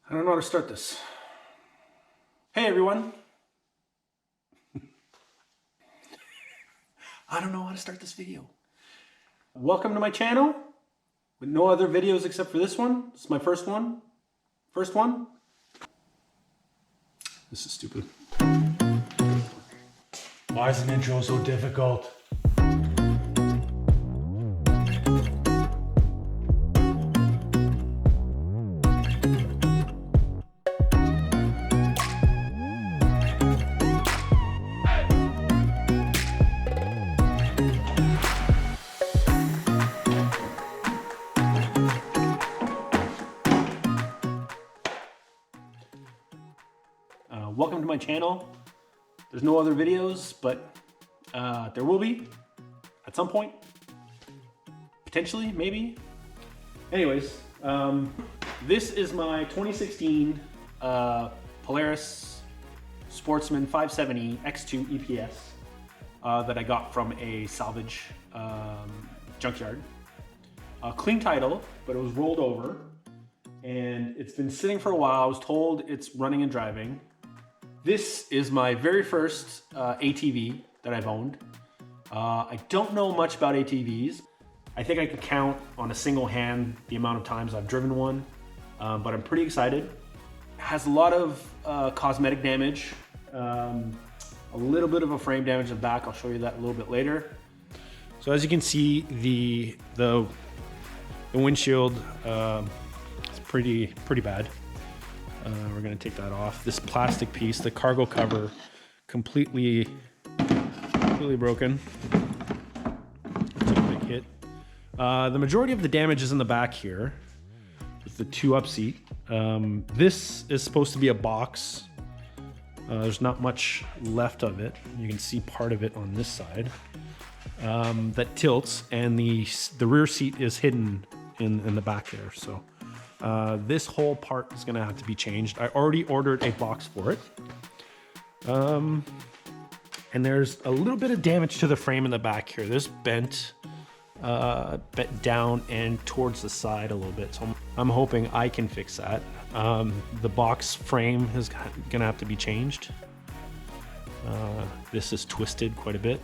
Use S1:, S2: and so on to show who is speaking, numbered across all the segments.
S1: I don't know how to start this. Hey everyone. I don't know how to start this video. Welcome to my channel with no other videos except for this one. This is my first one. First one. This is stupid.
S2: Why is an intro so difficult?
S1: Welcome to my channel. There's no other videos, but there will be at some point. Potentially, maybe. Anyways, this is my 2016 Polaris Sportsman 570 X2 EPS that I got from a salvage junkyard. Clean title, but it was rolled over and it's been sitting for a while. I was told it's running and driving. This is my very first ATV that I've owned. I don't know much about ATVs. I think I could count on a single hand the amount of times I've driven one, but I'm pretty excited. It has a lot of cosmetic damage, a little bit of a frame damage in the back. I'll show you that a little bit later. So as you can see, the windshield is pretty bad. We're gonna take that off. This plastic piece, the cargo cover, completely broken. Took a big hit. The majority of the damage is in the back here with the two up seat. This is supposed to be a box. There's not much left of it. You can see part of it on this side that tilts, and the rear seat is hidden in the back there. So this whole part is gonna have to be changed. I already ordered a box for it. And there's a little bit of damage to the frame in the back here. This bent down and towards the side a little bit. So I'm hoping I can fix that. The box frame is gonna have to be changed. This is twisted quite a bit.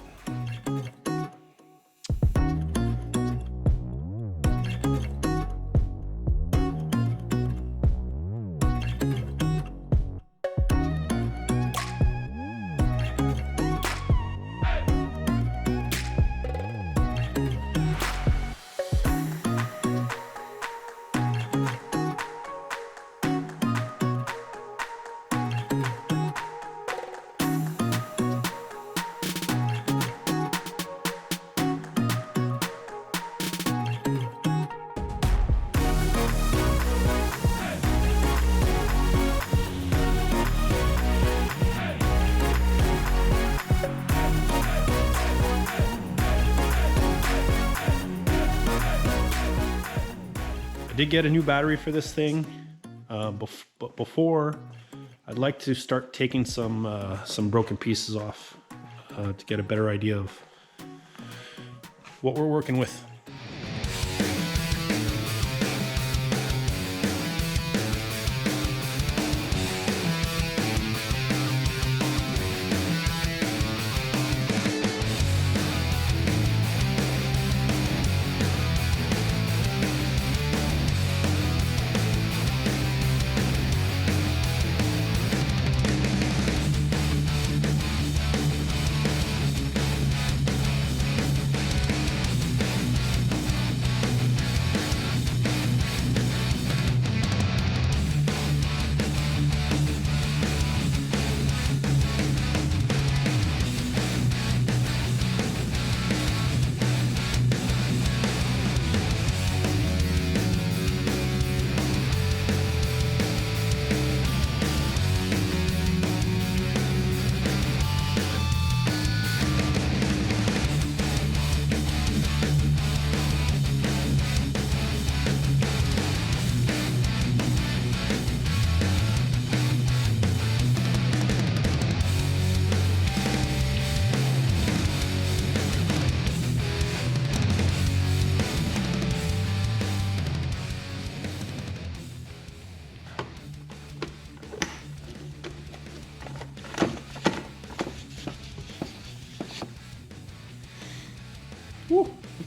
S1: I did get a new battery for this thing, but before, I'd like to start taking some broken pieces off to get a better idea of what we're working with.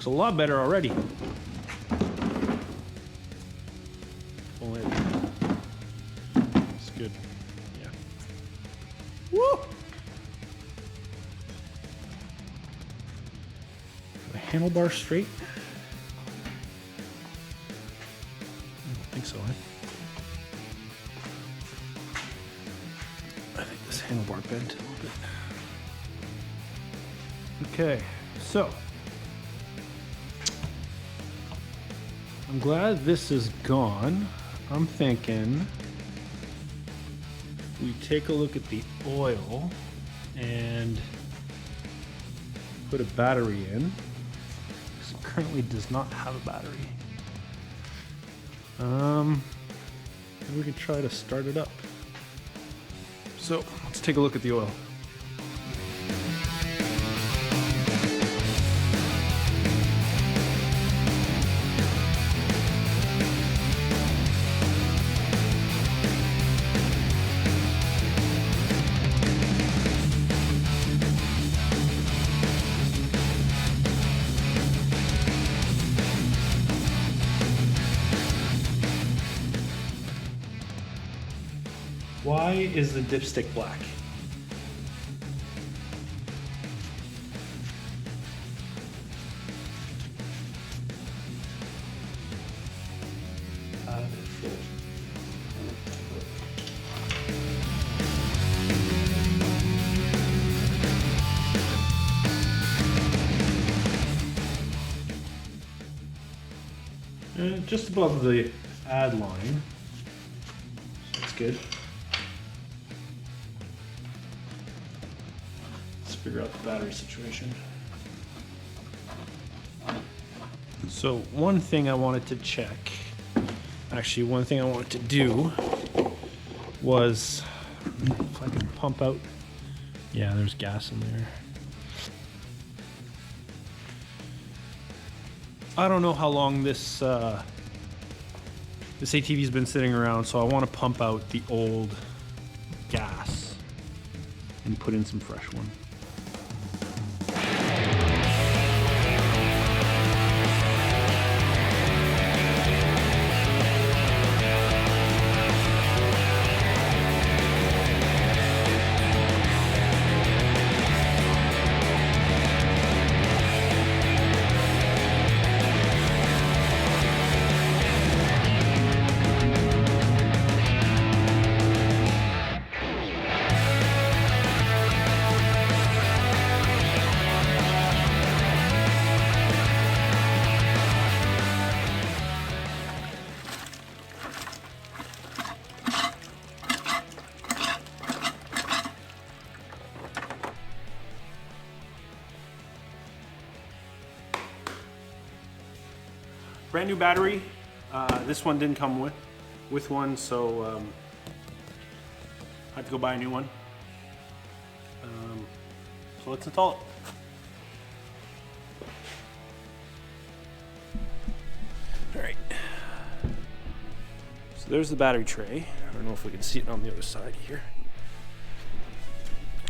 S1: Looks a lot better already. Pull it. It's good. Yeah. Woo! The handlebar straight? I don't think so, I think this handlebar bent a little bit. Okay, so I'm glad this is gone. I'm thinking we take a look at the oil and put a battery in. It currently does not have a battery. Maybe we could try to start it up. So let's take a look at the oil. Why is the dipstick black? Just above the add line. So that's good. Let's figure out the battery situation. So one thing I wanted to check, actually one thing I wanted to do was, if I can pump out, yeah, there's gas in there. I don't know how long this this ATV's been sitting around, so I want to pump out the old gas and put in some fresh one. Brand new battery. This one didn't come with one, so I had to go buy a new one. So let's install it. All right. So there's the battery tray. I don't know if we can see it on the other side here.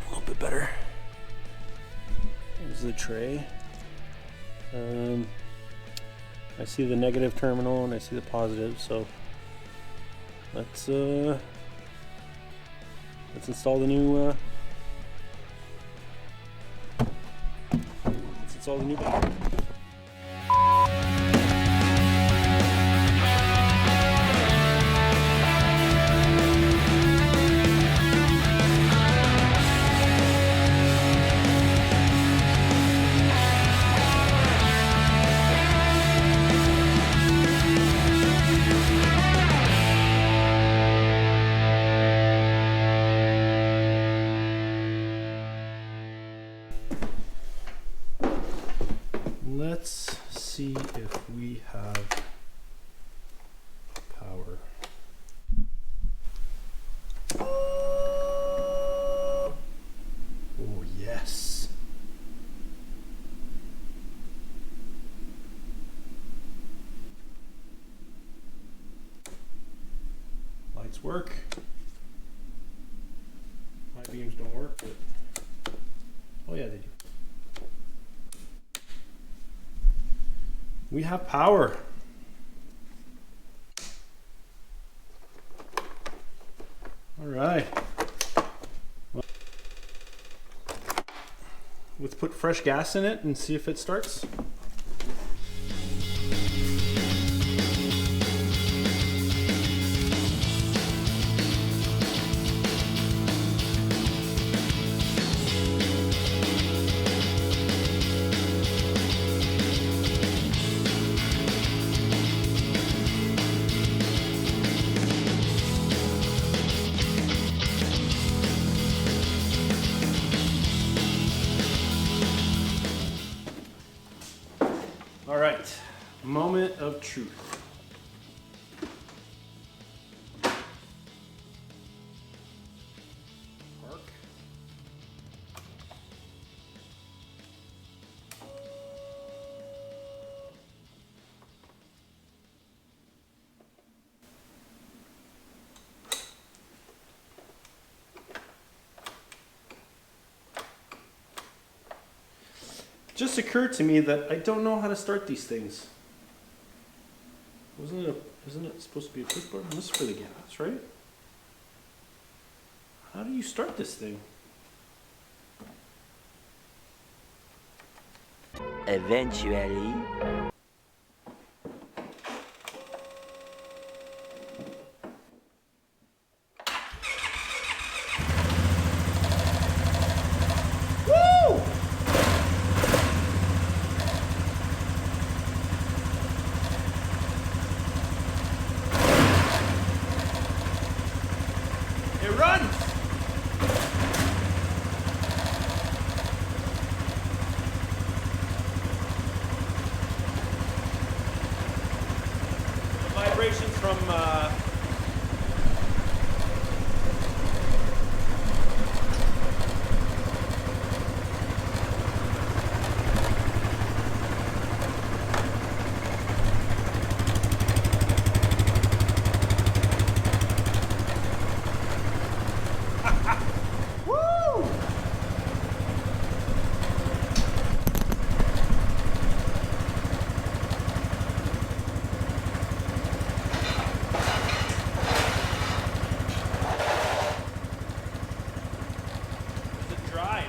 S1: A little bit better. There's the tray. I see the negative terminal and I see the positive, so let's install the new battery. Let's see if we have power. Oh, yes. Lights work. My beams don't work, but oh yeah, they do. We have power. All right. Let's put fresh gas in it and see if it starts. All right, moment of truth. Park. Just occurred to me that I don't know how to start these things. Isn't it supposed to be a push button? This is for the gas, right? How do you start this thing?
S3: Eventually.
S1: It runs! The vibrations from dry.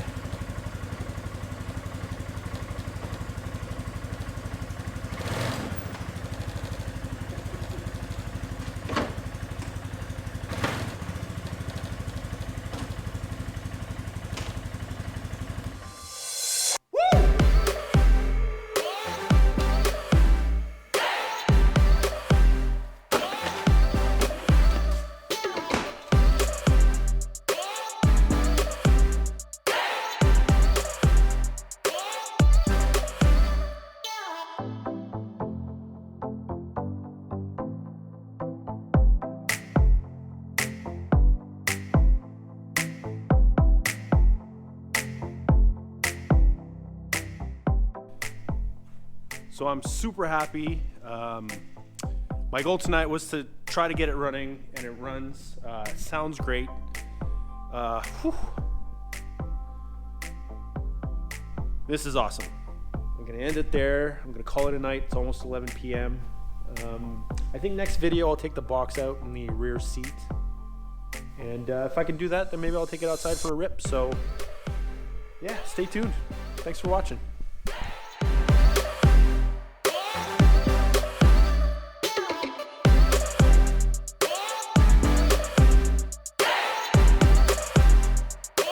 S1: So I'm super happy. My goal tonight was to try to get it running, and it runs. It sounds great. This is awesome. I'm gonna end it there. I'm gonna call it a night. It's almost 11 p.m. I think next video I'll take the box out in the rear seat. And if I can do that, then maybe I'll take it outside for a rip. So yeah, stay tuned. Thanks for watching.